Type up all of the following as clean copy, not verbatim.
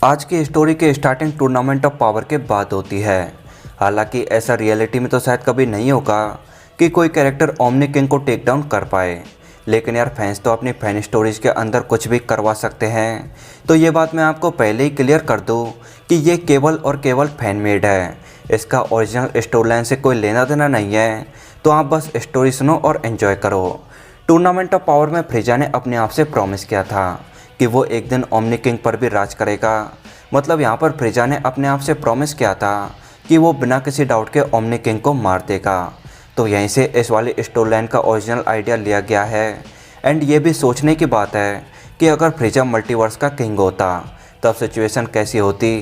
आज की स्टोरी के स्टार्टिंग टूर्नामेंट ऑफ पावर के बाद होती है। हालांकि ऐसा रियलिटी में तो शायद कभी नहीं होगा कि कोई कैरेक्टर ओमनी किंग को टेक डाउन कर पाए, लेकिन यार फैंस तो अपनी फैन स्टोरीज के अंदर कुछ भी करवा सकते हैं। तो ये बात मैं आपको पहले ही क्लियर कर दूं कि ये केवल और केवल फैन मेड है, इसका ओरिजिनल स्टोरी लाइन से कोई लेना देना नहीं है। तो आप बस स्टोरी सुनो और एंजॉय करो। टूर्नामेंट ऑफ पावर में फ्रीजा ने अपने आप से प्रॉमिस किया था कि वो एक दिन ओमनी किंग पर भी राज करेगा। मतलब यहाँ पर फ्रीजा ने अपने आप से प्रॉमिस किया था कि वो बिना किसी डाउट के ओमनी किंग को मार देगा। तो यहीं से इस वाली स्टोरी लाइन का ओरिजिनल आइडिया लिया गया है। एंड ये भी सोचने की बात है कि अगर फ्रीजा मल्टीवर्स का किंग होता तब सिचुएशन कैसी होती।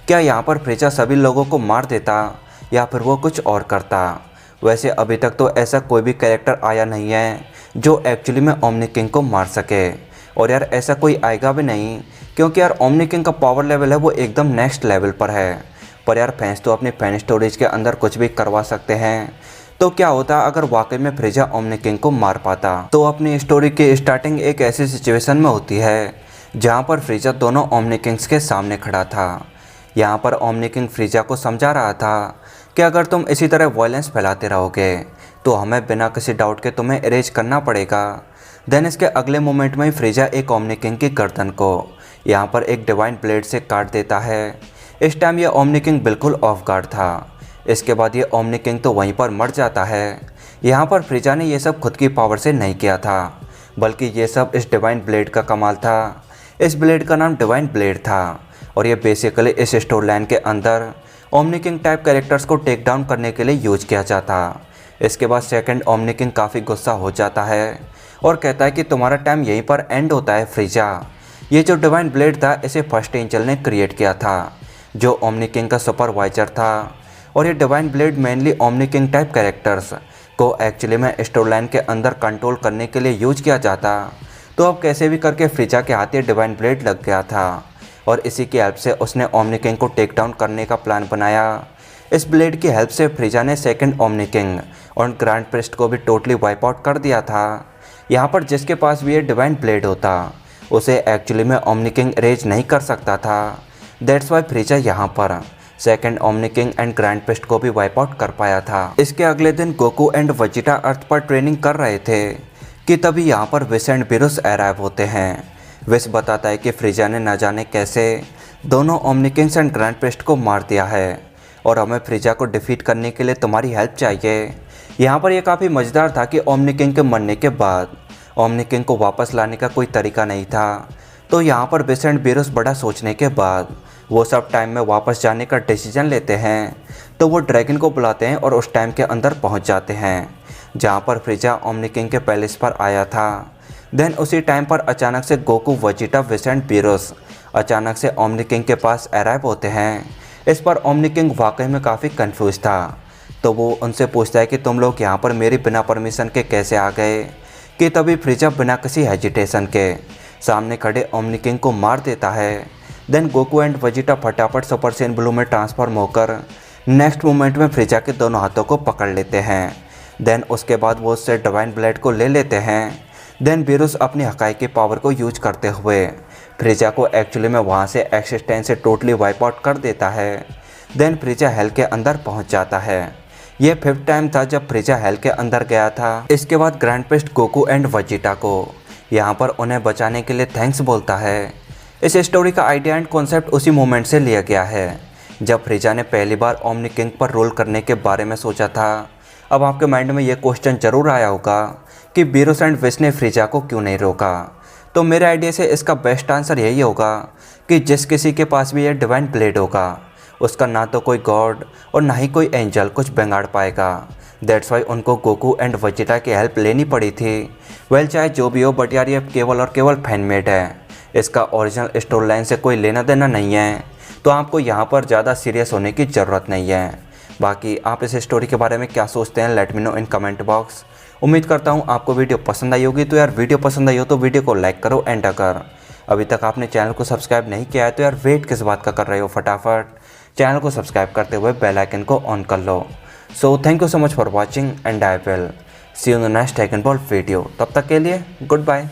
क्या यहाँ पर फ्रीजा सभी लोगों को मार देता या फिर वो कुछ और करता। वैसे अभी तक तो ऐसा कोई भी कैरेक्टर आया नहीं है जो एक्चुअली में ओमनी किंग को मार सके, और यार ऐसा कोई आएगा भी नहीं, क्योंकि यार ओमनी किंग का पावर लेवल है वो एकदम नेक्स्ट लेवल पर है। पर यार फैंस तो अपनी फैन स्टोरीज के अंदर कुछ भी करवा सकते हैं। तो क्या होता अगर वाकई में फ्रीजा ओमनी किंग को मार पाता। तो अपनी स्टोरी की स्टार्टिंग एक ऐसी सिचुएशन में होती है जहाँ पर फ्रीजा दोनों ओमनी किंग्स के सामने खड़ा था। यहाँ पर ओमनी किंग फ्रीजा को समझा रहा था कि अगर तुम इसी तरह वायलेंस फैलाते रहोगे तो हमें बिना किसी डाउट के तुम्हें इरेज करना पड़ेगा। देन इसके अगले मोमेंट में ही फ्रीजा एक ओमनी किंग की गर्दन को यहाँ पर एक डिवाइन ब्लेड से काट देता है। इस टाइम ये ओमनी किंग बिल्कुल ऑफ गार्ड था। इसके बाद ये ओमनी किंग तो वहीं पर मर जाता है। यहाँ पर फ्रीजा ने ये सब खुद की पावर से नहीं किया था, बल्कि ये सब इस डिवाइन ब्लेड का कमाल था। इस ब्लेड का नाम डिवाइन ब्लेड था और ये बेसिकली इस स्टोरी लाइन के अंदर ओमनी किंग टाइप कैरेक्टर्स को टेक डाउन करने के लिए यूज किया जाता। इसके बाद सेकंड ओमनी किंग काफ़ी गुस्सा हो जाता है और कहता है कि तुम्हारा टाइम यहीं पर एंड होता है फ्रीजा। ये जो डिवाइन ब्लेड था इसे फर्स्ट एंजल ने क्रिएट किया था, जो ओमनी किंग का सुपरवाइजर था। और ये divine blade mainly omni king type characters को एक्चुअली में स्टोरी लाइन के अंदर कंट्रोल करने के लिए यूज किया जाता। तो अब कैसे भी करके फ्रीजा के हाथ ये डिवाइन ब्लेड लग गया था और इसी की हेल्प से उसने ओमनी किंग को टेक डाउन करने का प्लान बनाया। इस ब्लेड की हेल्प से फ्रीजा ने सेकंड ओमनी किंग और ग्रैंड प्रिस्ट को भी टोटली वाइप आउट कर दिया था। यहाँ पर जिसके पास भी ये डिवाइन ब्लेड होता उसे एक्चुअली में ओमनी किंग इरेज नहीं कर सकता था। दैट्स वाई फ्रीजा यहाँ पर second omni king and grand priest को भी वाइप आउट कर पाया था। इसके अगले दिन गोकू एंड वेजिटा अर्थ पर ट्रेनिंग कर रहे थे कि तभी यहाँ पर विस एंड बिरुस अराइव होते हैं। विस बताता है कि फ्रीजा ने न जाने कैसे दोनों omni Kings and grand priest को मार दिया है और हमें फ्रीजा को डिफीट करने के लिए तुम्हारी हेल्प चाहिए। यहाँ पर यह काफ़ी मज़ेदार था कि ओमनी किंग के मरने के बाद ओमनी किंग को वापस लाने का कोई तरीका नहीं था। तो यहाँ पर विस एंड बिरुस बड़ा सोचने के बाद वो सब टाइम में वापस जाने का डिसीजन लेते हैं। तो वो ड्रैगन को बुलाते हैं और उस टाइम के अंदर पहुँच जाते हैं जहाँ पर फ्रीजा ओमनी किंग के पैलेस पर आया था। देन उसी टाइम पर अचानक से गोकू, वेजिटा, विस एंड बिरुस अचानक से ओमनी किंग के पास अराइव होते हैं। इस पर ओमनी किंग वाकई में काफ़ी कंफ्यूज था। तो वो उनसे पूछता है कि तुम लोग यहाँ पर मेरी बिना परमिशन के कैसे आ गए। कि तभी फ्रीजा बिना किसी हेजिटेशन के सामने खड़े ओमनी किंग को मार देता है। देन गोकू एंड वेजिटा फटाफट सुपर सैयन ब्लू में ट्रांसफॉर्म होकर नेक्स्ट मोमेंट में फ्रीजा के दोनों हाथों को पकड़ लेते हैं। देन उसके बाद वो उससे डिवाइन ब्लेड को ले लेते हैं। देन बिरुस अपनी हकाई की पावर को यूज करते हुए फ्रीजा को एक्चुअली में वहाँ से एक्सिस्टेंस से टोटली वाइप आउट कर देता है। देन फ्रीजा हेल के अंदर पहुँच जाता है। ये 5th टाइम था जब फ्रीजा हेल के अंदर गया था। इसके बाद grand priest Goku and Vegeta को यहाँ पर उन्हें बचाने के लिए थैंक्स बोलता है। इस स्टोरी का आइडिया एंड कॉन्सेप्ट उसी मोमेंट से लिया गया है जब फ्रीजा ने पहली बार ओमनी किंग पर रूल करने के बारे में सोचा था। अब आपके माइंड में ये क्वेश्चन जरूर आया होगा कि बिरुस एंड विस ने फ्रीजा को क्यों नहीं रोका। तो मेरे आइडिया से इसका बेस्ट आंसर यही होगा कि जिस किसी के पास भी ये डिवाइन ब्लेड होगा उसका ना तो कोई गॉड और ना ही कोई एंजल कुछ बिगाड़ पाएगा। दैट्स वाई उनको गोकू एंड वेजिटा की हेल्प लेनी पड़ी थी। वेल चाहे जो भी हो, बट यार ये केवल और केवल फैन मेड है, इसका ओरिजिनल स्टोरी लाइन से कोई लेना देना नहीं है। तो आपको यहाँ पर ज़्यादा सीरियस होने की ज़रूरत नहीं है। बाकी आप इस स्टोरी के बारे में क्या सोचते हैं, let me know in comment box. उम्मीद करता हूँ आपको वीडियो पसंद आई होगी। तो यार वीडियो पसंद आई हो तो वीडियो को लाइक करो एंड अगर अभी तक आपने चैनल को सब्सक्राइब नहीं किया है तो यार वेट किस बात का कर रहे हो, फटाफट चैनल को सब्सक्राइब करते हुए बेल आइकन को ऑन कर लो। So thank you so much for watching and I will see you in the next Dragon Ball video. तब तक के लिए गुड बाय।